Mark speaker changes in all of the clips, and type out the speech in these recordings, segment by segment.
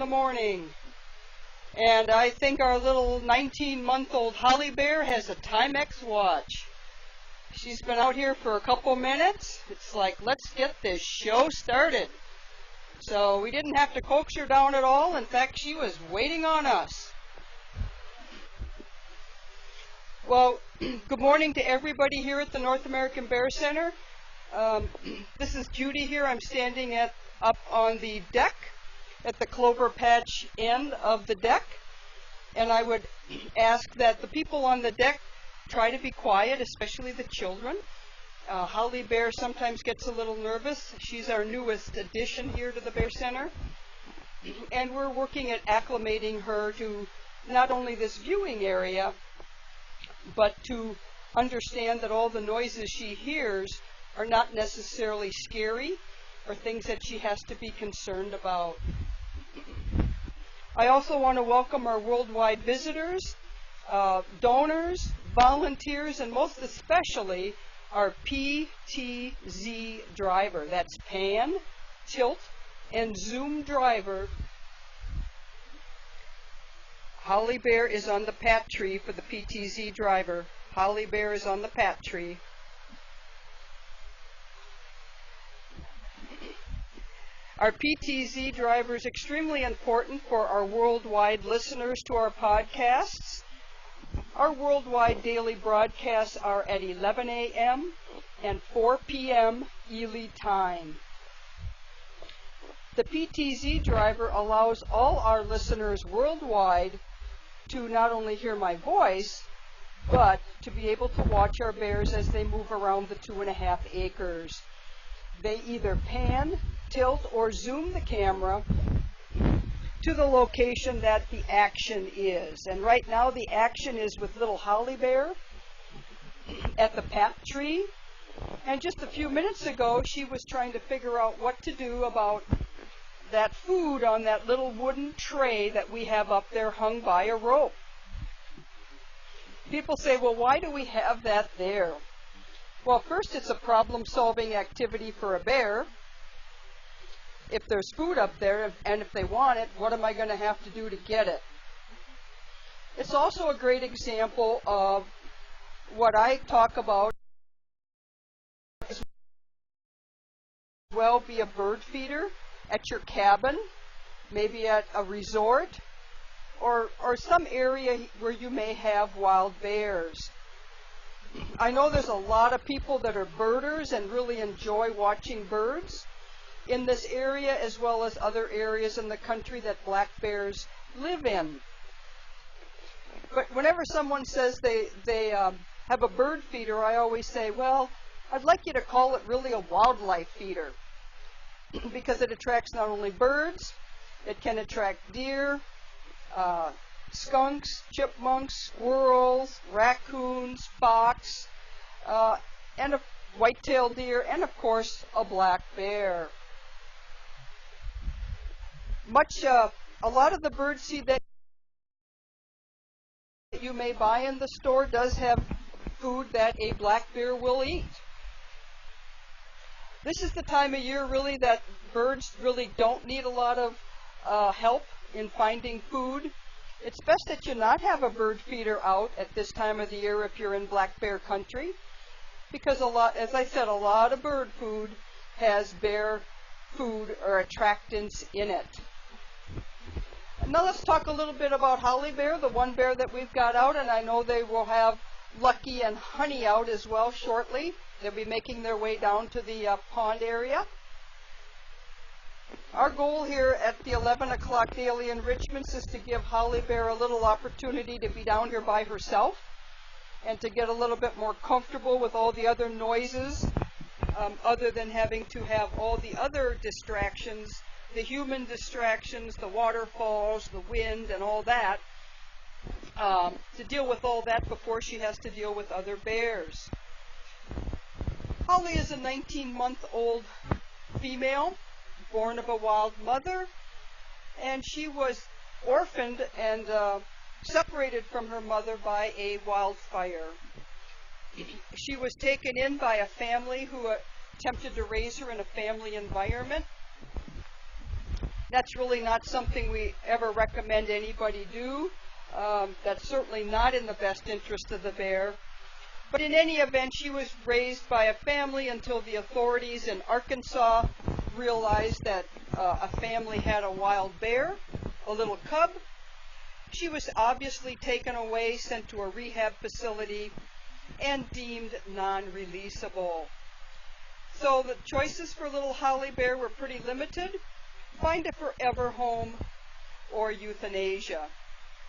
Speaker 1: the morning. And I think our little 19-month-old Holly Bear has a Timex watch. She's been out here for a couple minutes. It's like, let's get this show started. So we didn't have to coax her down at all. In fact, she was waiting on us. Well, good morning to everybody here at the North American Bear Center. This is Judy here. I'm standing up on the deck at the clover patch end of the deck, and I would ask that the people on the deck try to be quiet, especially the children. Holly Bear sometimes gets a little nervous. She's our newest addition here to the Bear Center, and we're working at acclimating her to not only this viewing area, but to understand that all the noises she hears are not necessarily scary or things that she has to be concerned about. I also want to welcome our worldwide visitors, donors, volunteers, and most especially our PTZ driver. That's pan, tilt, and zoom driver. Holly Bear is on the pat tree for the PTZ driver. Holly Bear is on the pat tree. Our PTZ driver is extremely important for our worldwide listeners to our podcasts. Our worldwide daily broadcasts are at 11 a.m. and 4 p.m. Ely time. The PTZ driver allows all our listeners worldwide to not only hear my voice, but to be able to watch our bears as they move around the 2.5 acres. They either pan, tilt, or zoom the camera to the location that the action is. And right now the action is with little Holly Bear at the pat tree. And just a few minutes ago, she was trying to figure out what to do about that food on that little wooden tray that we have up there hung by a rope. People say, well, why do we have that there? Well, first, it's a problem-solving activity for a bear. If there's food up there, and if they want it, what am I going to have to do to get it? It's also a great example of what I talk about as well be a bird feeder at your cabin, maybe at a resort, or some area where you may have wild bears. I know there's a lot of people that are birders and really enjoy watching birds in this area, as well as other areas in the country that black bears live in. But whenever someone says they have a bird feeder, I always say, well, I'd like you to call it really a wildlife feeder, because it attracts not only birds, it can attract deer, skunks, chipmunks, squirrels, raccoons, fox, and a white-tailed deer, and of course a black bear. A lot of the bird seed that you may buy in the store does have food that a black bear will eat. This is the time of year really that birds really don't need a lot of help in finding food. It's best that you not have a bird feeder out at this time of the year if you're in black bear country, because as I said, a lot of bird food has bear food or attractants in it. Now let's talk a little bit about Holly Bear, the one bear that we've got out, and I know they will have Lucky and Honey out as well shortly. They'll be making their way down to the pond area. Our goal here at the 11 o'clock daily enrichments is to give Holly Bear a little opportunity to be down here by herself and to get a little bit more comfortable with all the other noises, other than having to have all the other distractions, the human distractions, the waterfalls, the wind, and all that, to deal with all that before she has to deal with other bears. Holly is a 19-month-old female, born of a wild mother, and she was orphaned and separated from her mother by a wildfire. She was taken in by a family who attempted to raise her in a family environment. That's really not something we ever recommend anybody do. That's certainly not in the best interest of the bear. But in any event, she was raised by a family until the authorities in Arkansas realized that a family had a wild bear, a little cub. She was obviously taken away, sent to a rehab facility, and deemed non-releasable. So the choices for little Holly Bear were pretty limited. Find a forever home or euthanasia.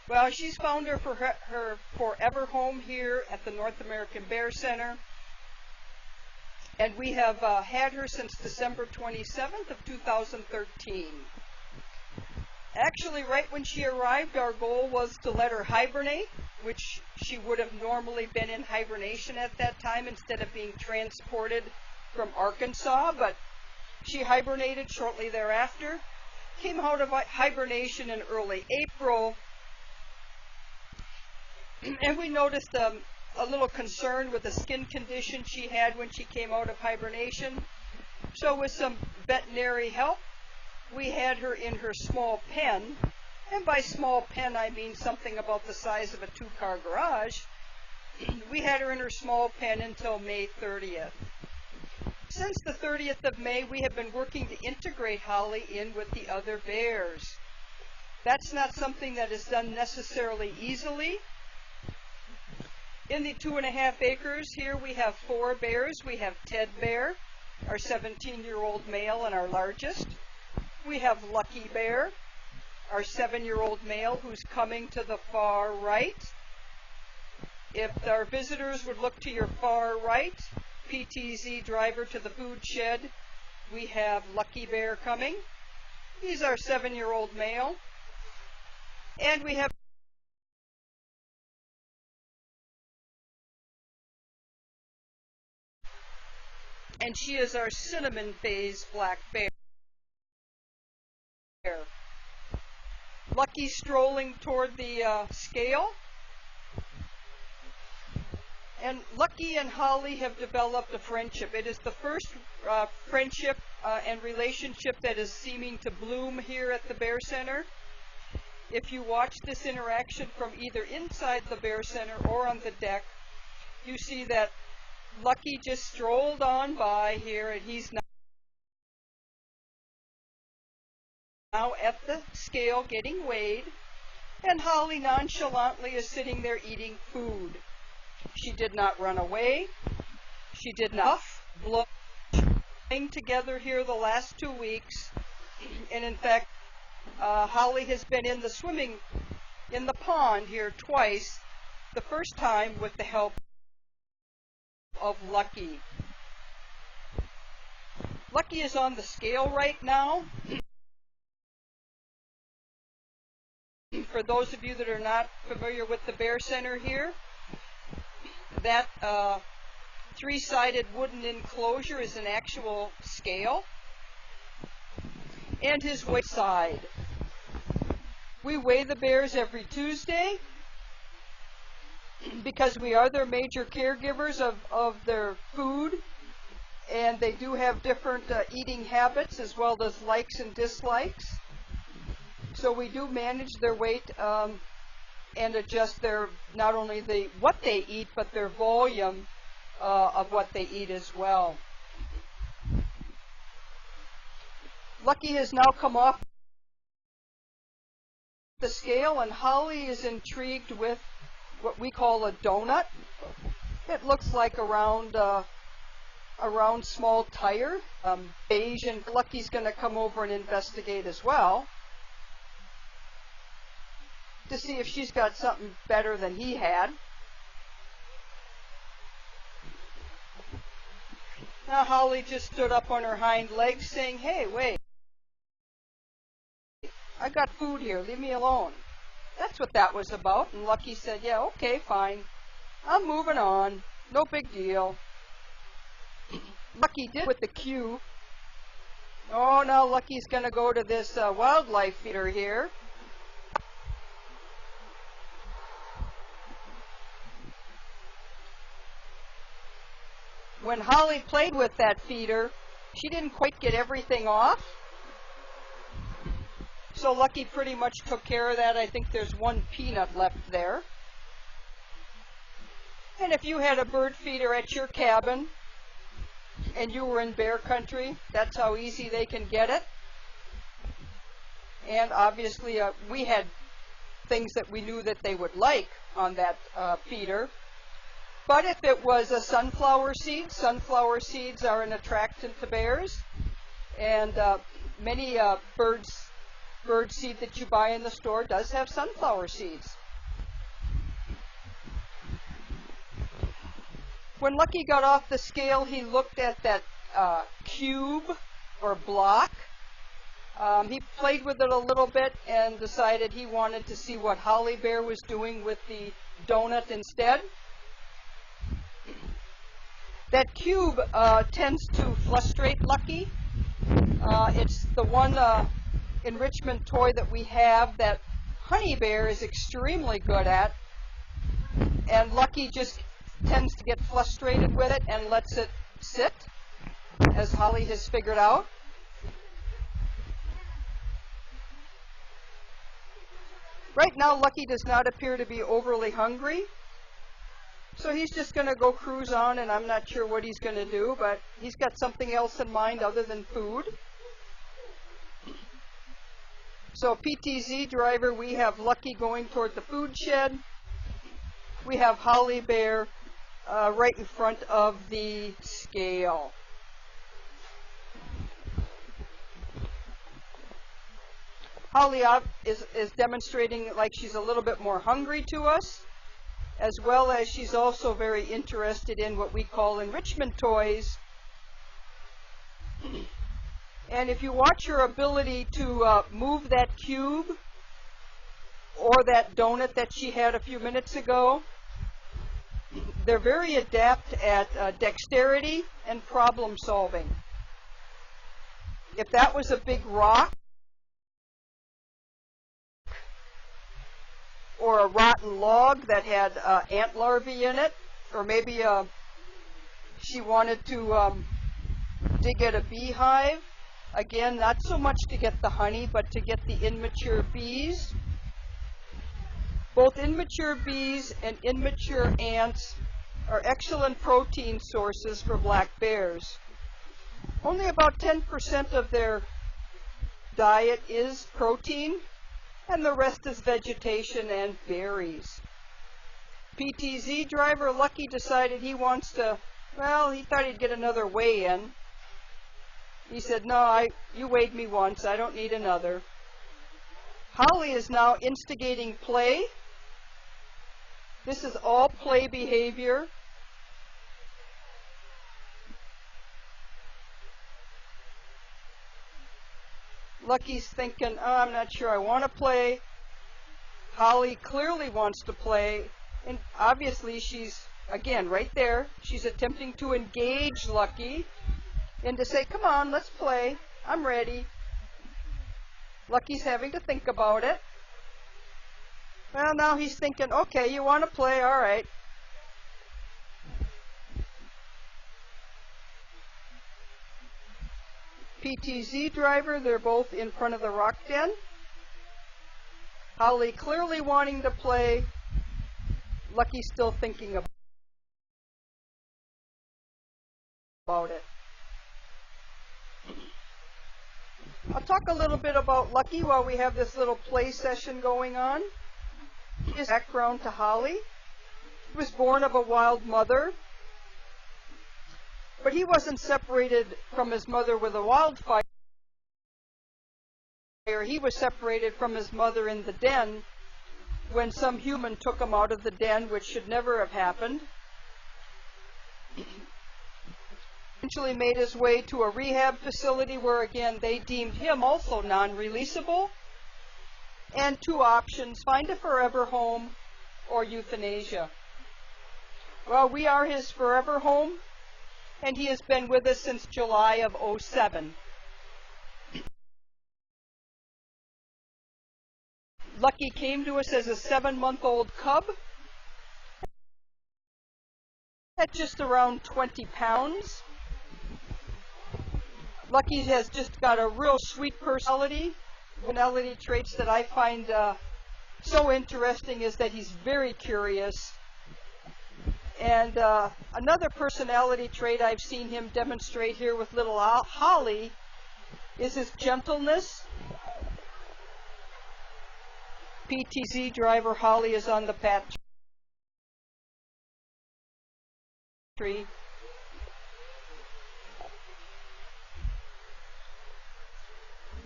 Speaker 1: Well, she's found her forever home here at the North American Bear Center, and we have had her since December 27th of 2013. Actually, right when she arrived, our goal was to let her hibernate, which she would have normally been in hibernation at that time instead of being transported from Arkansas, but she hibernated shortly thereafter, came out of hibernation in early April, and we noticed a little concern with the skin condition she had when she came out of hibernation. So with some veterinary help, we had her in her small pen, and by small pen I mean something about the size of a two-car garage. We had her in her small pen until May 30th. Since the 30th of May, we have been working to integrate Holly in with the other bears. That's not something that is done necessarily easily. In the 2.5 acres here, we have 4 bears. We have Ted Bear, our 17-year-old male and our largest. We have Lucky Bear, our 7-year-old male, who's coming to the far right. If our visitors would look to your far right, PTZ driver to the food shed, we have Lucky Bear coming. He's our 7-year-old male. And we have and she is our cinnamon phase black bear. Lucky strolling toward the scale. And Lucky and Holly have developed a friendship. It is the first friendship and relationship that is seeming to bloom here at the Bear Center. If you watch this interaction from either inside the Bear Center or on the deck, you see that Lucky just strolled on by here, and he's now at the scale getting weighed, and Holly nonchalantly is sitting there eating food. She did not run away. She did not blow together here the last 2 weeks. And in fact, Holly has been in the pond here twice. The first time with the help of Lucky. Lucky is on the scale right now. For those of you that are not familiar with the Bear Center here, that 3-sided wooden enclosure is an actual scale, and his weight side. We weigh the bears every Tuesday because we are their major caregivers of their food, and they do have different eating habits as well as likes and dislikes. So we do manage their weight and adjust their not only what they eat, but their volume of what they eat as well. Lucky has now come off the scale, and Holly is intrigued with what we call a donut. It looks like a round small tire, beige, and Lucky's going to come over and investigate as well to see if she's got something better than he had. Now Holly just stood up on her hind legs saying, "Hey, wait, I got food here, leave me alone." That's what that was about. And Lucky said, "Yeah, okay, fine. I'm moving on. No big deal." Lucky did with the cue. Oh, now Lucky's going to go to this wildlife feeder here. When Holly played with that feeder, she didn't quite get everything off. So Lucky pretty much took care of that. I think there's one peanut left there. And if you had a bird feeder at your cabin and you were in bear country, that's how easy they can get it. And obviously we had things that we knew that they would like on that feeder. But if it was a sunflower seeds are an attractant to bears. And many bird seed that you buy in the store does have sunflower seeds. When Lucky got off the scale, he looked at that cube or block. He played with it a little bit and decided he wanted to see what Holly Bear was doing with the donut instead. That cube tends to frustrate Lucky. It's the one enrichment toy that we have that Honey Bear is extremely good at, and Lucky just tends to get frustrated with it and lets it sit, as Holly has figured out. Right now, Lucky does not appear to be overly hungry, so he's just going to go cruise on, and I'm not sure what he's going to do, but he's got something else in mind other than food. So PTZ driver, we have Lucky going toward the food shed. We have Holly Bear right in front of the scale. Holly is demonstrating like she's a little bit more hungry to us, as well as she's also very interested in what we call enrichment toys. And if you watch her ability to move that cube or that donut that she had a few minutes ago, they're very adept at dexterity and problem solving. If that was a big rock or a rotten log that had ant larvae in it, or maybe she wanted to dig at a beehive, again, not so much to get the honey, but to get the immature bees. Both immature bees and immature ants are excellent protein sources for black bears. Only about 10% of their diet is protein, and the rest is vegetation and berries. PTZ driver Lucky decided he wants to, well, he thought he'd get another weigh-in. He said, no, you weighed me once, I don't need another. Holly is now instigating play. This is all play behavior. Lucky's thinking, oh, I'm not sure I want to play. Holly clearly wants to play, and obviously she's, again, right there, she's attempting to engage Lucky and to say, come on, let's play, I'm ready. Lucky's having to think about it. Well, now he's thinking, okay, you want to play, all right. PTZ driver, they're both in front of the rock den. Holly clearly wanting to play. Lucky still thinking about it. I'll talk a little bit about Lucky while we have this little play session going on. His background to Holly. He was born of a wild mother, but he wasn't separated from his mother with a wildfire. He was separated from his mother in the den when some human took him out of the den, which should never have happened. Eventually made his way to a rehab facility where, again, they deemed him also non-releasable. And two options: find a forever home or euthanasia. Well, we are his forever home, and he has been with us since July of '07. Lucky came to us as a 7-month-old cub at just around 20 pounds. Lucky has just got a real sweet personality. Personality traits that I find so interesting is that he's very curious. And another personality trait I've seen him demonstrate here with little Holly is his gentleness. PTZ driver Holly is on the pat tree.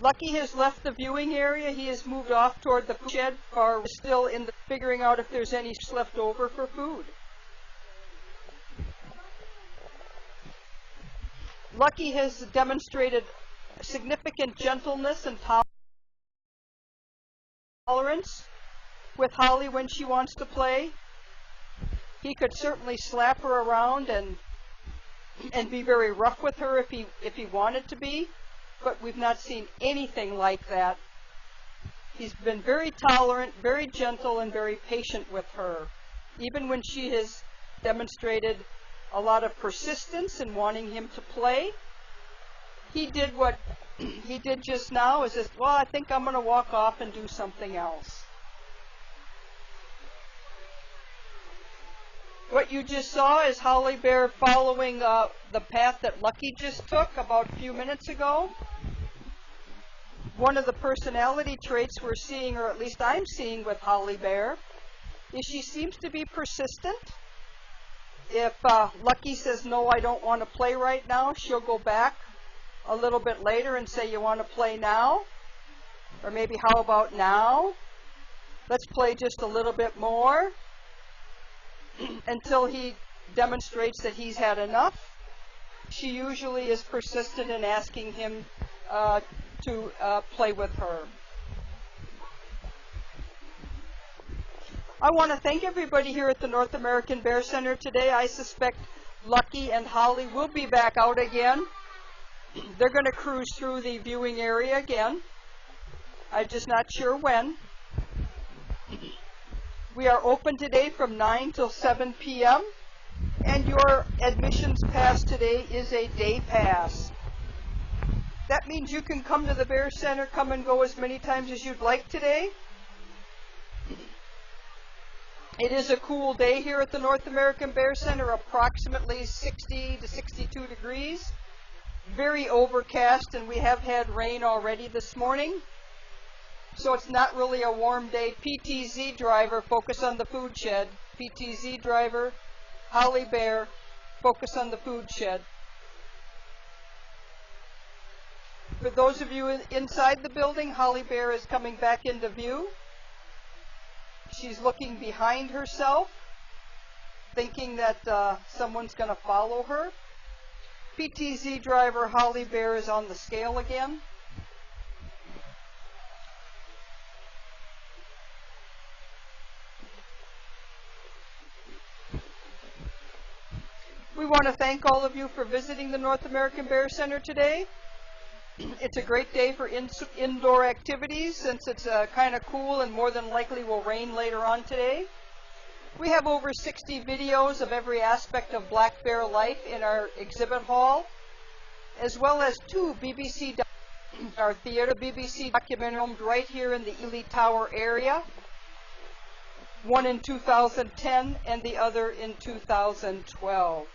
Speaker 1: Lucky has left the viewing area. He has moved off toward the food shed, or still in the figuring out if there's any left over for food. Lucky has demonstrated significant gentleness and tolerance with Holly when she wants to play. He could certainly slap her around and be very rough with her if he wanted to be, but we've not seen anything like that. He's been very tolerant, very gentle, and very patient with her, even when she has demonstrated a lot of persistence in wanting him to play. He did what he did just now, is just, well, I think I'm going to walk off and do something else. What you just saw is Holly Bear following the path that Lucky just took about a few minutes ago. One of the personality traits we're seeing, or at least I'm seeing with Holly Bear, is she seems to be persistent. If Lucky says, no, I don't want to play right now, she'll go back a little bit later and say, you want to play now? Or maybe, how about now? Let's play just a little bit more. Until he demonstrates that he's had enough. She usually is persistent in asking him to play with her. I want to thank everybody here at the North American Bear Center today. I suspect Lucky and Holly will be back out again. They're going to cruise through the viewing area again. I'm just not sure when. We are open today from 9 till 7 p.m. and your admissions pass today is a day pass. That means you can come to the Bear Center, come and go as many times as you'd like today. It is a cool day here at the North American Bear Center, approximately 60 to 62 degrees. Very overcast, and we have had rain already this morning. So it's not really a warm day. PTZ driver, focus on the food shed. PTZ driver, Holly Bear, focus on the food shed. For those of you inside the building, Holly Bear is coming back into view. She's looking behind herself, thinking that someone's going to follow her. PTZ driver, Holly Bear, is on the scale again. We want to thank all of you for visiting the North American Bear Center today. It's a great day for indoor activities since it's kind of cool and more than likely will rain later on today. We have over 60 videos of every aspect of black bear life in our exhibit hall, as well as two BBC, our theater BBC documentaries right here in the Ely Tower area. One in 2010 and the other in 2012.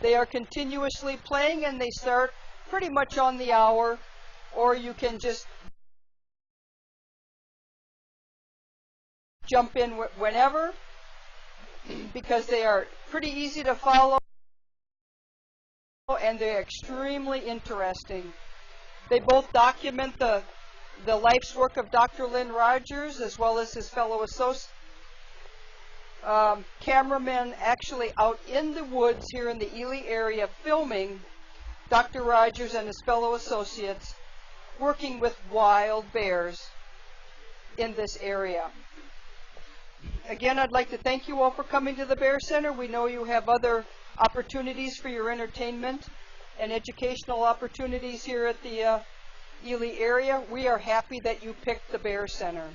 Speaker 1: They are continuously playing and they start pretty much on the hour, or you can just jump in whenever because they are pretty easy to follow and they're extremely interesting. They both document the life's work of Dr. Lynn Rogers as well as his fellow associates. Cameramen actually out in the woods here in the Ely area filming Dr. Rogers and his fellow associates working with wild bears in this area. Again, I'd like to thank you all for coming to the Bear Center. We know you have other opportunities for your entertainment and educational opportunities here at the Ely area. We are happy that you picked the Bear Center.